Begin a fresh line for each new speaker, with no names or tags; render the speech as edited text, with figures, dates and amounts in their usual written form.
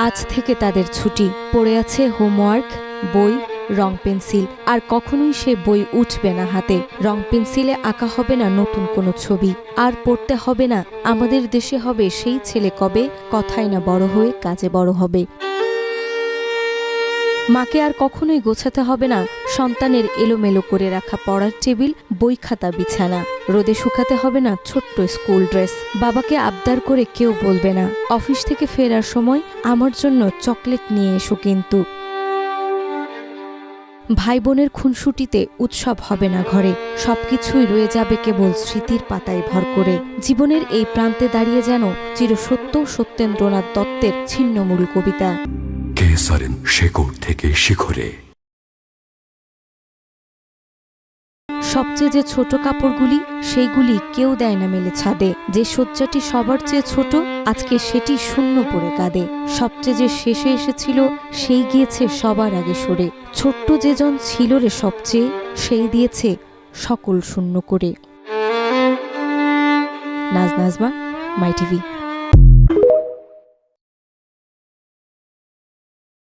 আজ থেকে তাদের ছুটি, পড়ে আছে হোমওয়ার্ক, বই, রং পেন্সিল। আর কখনোই সে বই উঠবে না হাতে, রং পেন্সিলে আঁকা হবে না নতুন কোনো ছবি। আর পড়তে হবে না আমাদের দেশে হবে সেই ছেলে কবে, কথায় না বড় হয়ে কাজে বড় হবে। মাকে আর কখনোই গোছাতে হবে না সন্তানের এলোমেলো করে রাখা পড়ার টেবিল, বই খাতা, বিছানা। রোদে শুকাতে হবে না ছোট্ট স্কুল ড্রেস। বাবাকে আবদার করে কেউ বলবে না, অফিস থেকে ফেরার সময় আমার জন্য চকলেট নিয়ে এসো। কিন্তু ভাই বোনের খুনসুটিতে উৎসব হবে না ঘরে, সবকিছুই রয়ে যাবে কেবল স্মৃতির পাতায় ভর করে। জীবনের এই প্রান্তে দাঁড়িয়ে যেন চিরসত্য সত্যেন্দ্রনাথ দত্তের ছিন্নমূল কবিতা।
কেসারেন শেকড় থেকে শিখরে।
সবচেয়ে যে ছোট কাপড়গুলি, সেইগুলি কেউ দেয় না মেলে ছাদে। যে শয্যাটি সবার চেয়ে ছোট, আজকে সেটি শূন্য পড়ে কাঁদে। সবচেয়ে যে শেষে এসেছিল, সেই গিয়েছে সবার আগে সরে। ছোট্ট যেজন ছিল রে সবচেয়ে, সেই দিয়েছে সকল শূন্য করে। নাজমা, মাই টিভি।